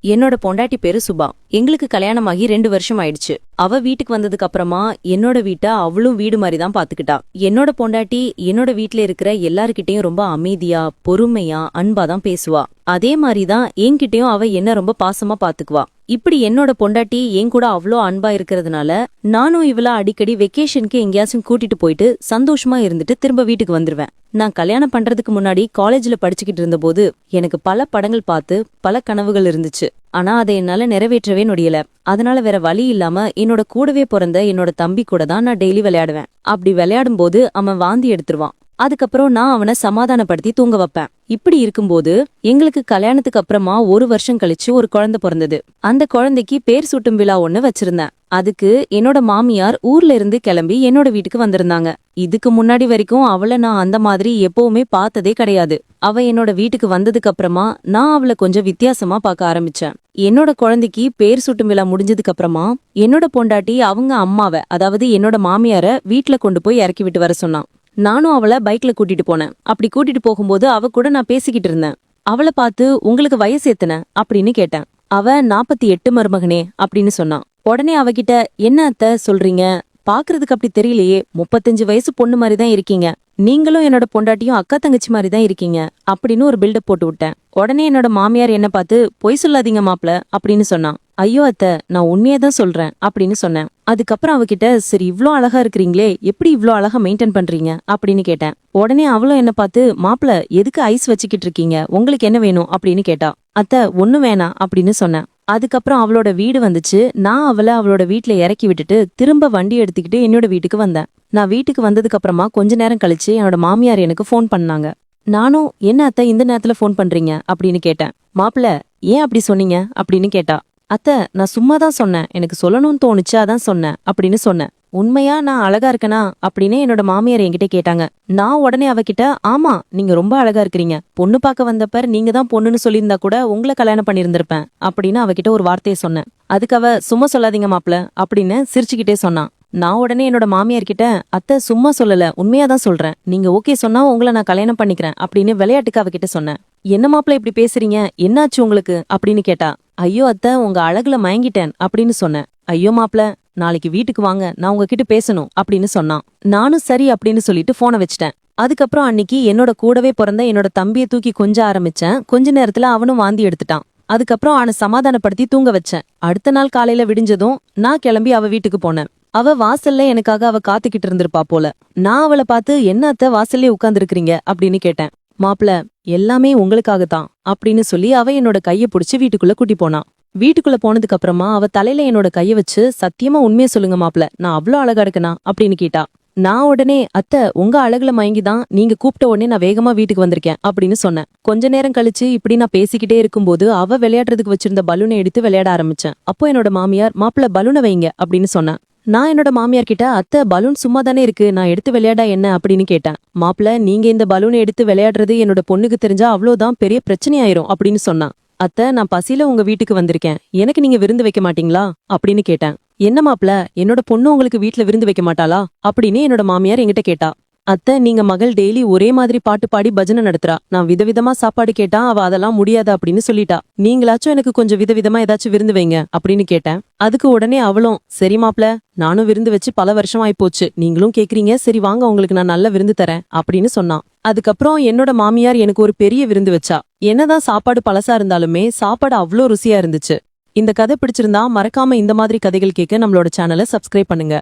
என்னோட பொண்டாட்டி பேரு சுபா. எங்களுக்கு கல்யாணமாகி 2 வருஷம் ஆயிடுச்சு. அவ வீட்டுக்கு வந்ததுக்கு அப்புறமா என்னோட வீட்ட அவளும் வீடு மாதிரி தான் பாத்துக்கிட்டா. என்னோட பொண்டாட்டி என்னோட வீட்ல இருக்கிற எல்லார்கிட்டயும் ரொம்ப அமைதியா, பொறுமையா, அன்பா தான் பேசுவா. அதே மாதிரிதான் என்கிட்டயும் அவ என்ன ரொம்ப பாசமா பாத்துக்குவா. இப்படி என்னோட பொண்டாட்டி என் கூட அவ்ளோ அன்பா இருக்கிறதுனால நானும் இவள அடிக்கடி வெக்கேஷனுக்கு எங்கேயாச்சும் கூட்டிட்டு போயிட்டு சந்தோஷமா இருந்துட்டு திரும்ப வீட்டுக்கு வந்துருவேன். நான் கல்யாணம் பண்றதுக்கு முன்னாடி காலேஜ்ல படிச்சுக்கிட்டு இருந்தபோது எனக்கு பல படங்கள் பார்த்து பல கனவுகள் இருந்துச்சு. ஆனா அதை என்னால நிறைவேற்றவே முடியல. அதனால வேற வழி இல்லாம என்னோட கூடவே பிறந்த என்னோட தம்பி கூட தான் நான் டெய்லி விளையாடுவேன். அப்படி விளையாடும் போது அவன் வாந்தி எடுத்துருவான். அதுக்கப்புறம் நான் அவனை சமாதானப்படுத்தி தூங்க வைப்பேன். இப்படி இருக்கும்போது எங்களுக்கு கல்யாணத்துக்கு அப்புறமா 1 வருஷம் கழிச்சு ஒரு குழந்தை பிறந்தது. அந்த குழந்தைக்கு பேர் சூட்டும் விழா ஒண்ணு வச்சிருந்தேன். அதுக்கு என்னோட மாமியார் ஊர்ல இருந்து கிளம்பி என்னோட வீட்டுக்கு வந்திருந்தாங்க. இதுக்கு முன்னாடி வரைக்கும் அவளை நான் அந்த மாதிரி எப்பவுமே பார்த்ததே கிடையாது. அவ என்னோட வீட்டுக்கு வந்ததுக்கு அப்புறமா நான் அவளை கொஞ்சம் வித்தியாசமா பார்க்க ஆரம்பிச்சேன். என்னோட குழந்தைக்கு பேர் சூட்டும் விழா முடிஞ்சதுக்கு அப்புறமா என்னோட பொண்டாட்டி அவங்க அம்மாவை, அதாவது என்னோட மாமியார வீட்டுல கொண்டு போய் இறக்கி விட்டு வர சொன்னான். நானும் அவளை பைக்ல கூட்டிட்டு போனேன். அப்படி கூட்டிட்டு போகும்போது அவ கூட நான் பேசிக்கிட்டு இருந்தேன். அவளை பார்த்து உங்களுக்கு வயசு எத்தனை அப்படின்னு கேட்டேன். அவ 48 மருமகனே அப்படின்னு சொன்னான். உடனே அவகிட்ட என்ன அத்தை சொல்றீங்க, பாக்குறதுக்கு அப்படி தெரியலையே, 35 வயசு பொண்ணு மாதிரிதான் இருக்கீங்க, நீங்களும் என்னோட பொண்டாட்டியும் அக்கா தங்கச்சி மாதிரி தான் இருக்கீங்க அப்படின்னு ஒரு பில்டப் போட்டு விட்டேன். உடனே என்னோட மாமியார் என்ன பார்த்து பொய் சொல்லாதீங்க மாப்ள அப்படின்னு சொன்னான். ஐயோ அத்தை, நான் உண்மையதான் சொல்றேன் அப்படின்னு சொன்னேன். அதுக்கப்புறம் அவகிட்ட சரி இவ்ளோ அழகா இருக்கிறீங்களே, எப்படி இவ்ளோ அழகா மெயின்டைன் பண்றீங்க அப்படின்னு கேட்டேன். உடனே அவளும் என்ன பார்த்து மாப்ள எதுக்கு ஐஸ் வச்சுக்கிட்டு இருக்கீங்க, உங்களுக்கு என்ன வேணும் அப்படின்னு கேட்டா. அத்தை ஒண்ணு வேணாம் அப்படின்னு சொன்னேன். அதுக்கப்புறம் அவளோட வீடு வந்துச்சு. நான் அவளை அவளோட வீட்டுல இறக்கி விட்டுட்டு திரும்ப வண்டி எடுத்துக்கிட்டு என்னோட வீட்டுக்கு வந்தேன். நான் வீட்டுக்கு வந்ததுக்கு அப்புறமா கொஞ்ச நேரம் கழிச்சு என்னோட மாமியார் எனக்கு ஃபோன் பண்ணாங்க. நானும் என்ன அத்தை இந்த நேரத்துல ஃபோன் பண்றீங்க அப்படின்னு கேட்டேன். மாப்பிள்ள ஏன் அப்படி சொன்னீங்க அப்படின்னு கேட்டா. அத்தை நான் சும்மா தான் சொன்னேன், எனக்கு சொல்லணும்னு தோணுச்சு அதான் சொன்னேன் அப்படின்னு சொன்னேன். உண்மையா நான் அழகா இருக்கனா அப்படின்னு என்னோட மாமியார் என்கிட்ட கேட்டாங்க. நான் உடனே அவகிட்ட ஆமா நீங்க ரொம்ப அழகா இருக்கிறீங்க, பொண்ணு பார்க்க வந்தப்ப நீங்க தான் பொண்ணுன்னு சொல்லியிருந்தா கூட உங்களை கல்யாணம் பண்ணியிருந்திருப்பேன் அப்படின்னு அவகிட்ட ஒரு வார்த்தையை சொன்னேன். அதுக்கு அவ சும்மா சொல்லாதீங்க மாப்பிள்ள அப்படின்னு சிரிச்சுக்கிட்டே சொன்னான். நான் உடனே என்னோட மாமியார் கிட்ட அத்தை சும்மா சொல்லல உண்மையாதான் சொல்றேன், நீங்க ஓகே சொன்னா உங்களை நான் கல்யாணம் பண்ணிக்கிறேன் அப்படின்னு விளையாட்டுக்கு அவகிட்ட சொன்னேன். என்ன மாப்பிள்ள இப்படி பேசுறீங்க, என்னாச்சு உங்களுக்கு அப்படின்னு கேட்டா. ஐயோ அத்தை உங்க அழகுல மயங்கிட்டேன் அப்படின்னு சொன்னேன். ஐயோ மாப்பிள்ள நாளைக்கு வீட்டுக்கு வாங்க, நான் உங்ககிட்ட பேசணும் அப்படின்னு சொன்னான். நானும் சரி அப்படின்னு சொல்லிட்டு போனை வச்சிட்டேன். அதுக்கப்புறம் அன்னைக்கு என்னோட கூடவே பிறந்த என்னோட தம்பியை தூக்கி கொஞ்ச ஆரம்பிச்சேன். கொஞ்ச நேரத்துல அவனும் வாந்தி எடுத்துட்டான். அதுக்கப்புறம் அவனை சமாதானப்படுத்தி தூங்க வச்சேன். அடுத்த நாள் காலையில விடிஞ்சதும் நான் கிளம்பி அவ வீட்டுக்கு போனேன். அவ வாசல்ல எனக்காக அவ காத்துக்கிட்டு இருந்திருப்பா போல. நான் அவளை பார்த்து என்ன அத்தை வாசல்லே உட்கார்ந்து இருக்கிறீங்க அப்படின்னு கேட்டேன். மாப்பிள்ள எல்லாமே உங்களுக்காகத்தான் அப்படின்னு சொல்லி அவ என்னோட கைய புடிச்சு வீட்டுக்குள்ள கூட்டி போனான். வீட்டுக்குள்ள போனதுக்கு அப்புறமா அவ தலையில என்னோட கைய வச்சு சத்தியமா உண்மையை சொல்லுங்க மாப்பிள்ள, நான் அவ்வளவு அழகா இருக்கனா அப்படின்னு கேட்டா. நான் உடனே அத்தை உங்க அழகுல மயங்கிதான் நீங்க கூப்பிட்ட உடனே நான் வேகமா வீட்டுக்கு வந்திருக்கேன் அப்படின்னு சொன்னேன். கொஞ்ச நேரம் கழிச்சு இப்படி நான் பேசிக்கிட்டே இருக்கும்போது அவ விளையாடுறதுக்கு வச்சிருந்த பலூனை எடுத்து விளையாட ஆரம்பிச்சேன். அப்போ என்னோட மாமியார் மாப்பிள்ள பலூனை வைங்க அப்படின்னு சொன்னேன். நான் என்னோட மாமியார் கிட்ட அத்தை பலூன் சும்மா தானே இருக்கு, நான் எடுத்து விளையாடா என்ன அப்படின்னு கேட்டேன். மாப்பிள்ள நீங்க இந்த பலூனை எடுத்து விளையாடுறது என்னோட பொண்ணுக்கு தெரிஞ்சா அவ்வளவுதான் பெரிய பிரச்சனை ஆயிரும் அப்படின்னு சொன்னான். அத்தை நான் பசியில உங்க வீட்டுக்கு வந்திருக்கேன், எனக்கு நீங்க விருந்து வைக்க மாட்டீங்களா அப்படின்னு கேட்டேன். என்ன மாப்பிள்ள என்னோட பொண்ணு உங்களுக்கு வீட்டுல விருந்து வைக்க மாட்டாளா அப்படின்னு என்னோட மாமியார் என்கிட்ட கேட்டா. அத்தை நீங்க மகள் டெய்லி ஒரே மாதிரி பாட்டு பாடி பஜனை நடத்துறா, நான் விதவிதமா சாப்பாடு கேட்டா அவ அதெல்லாம் முடியாது அப்படின்னு சொல்லிட்டா, நீங்களாச்சும் எனக்கு கொஞ்சம் விதவிதமா ஏதாச்சும் விருந்து வைங்க அப்படின்னு கேட்டேன். அதுக்கு உடனே அவளும் சரி மாப்பிள்ள நானும் விருந்து வச்சு பல வருஷம் ஆயிப்போச்சு, நீங்களும் கேக்குறீங்க, சரி வாங்க உங்களுக்கு நான் நல்ல விருந்து தரேன் அப்படின்னு சொன்னான். அதுக்கப்புறம் என்னோட மாமியார் எனக்கு ஒரு பெரிய விருந்து வச்சா. என்னதான் சாப்பாடு பழசா இருந்தாலுமே சாப்பாடு அவ்வளோ ருசியா இருந்துச்சு. இந்த கதை பிடிச்சிருந்தா மறக்காம இந்த மாதிரி கதைகள் கேட்க நம்மளோட சேனலை சப்ஸ்கிரைப் பண்ணுங்க.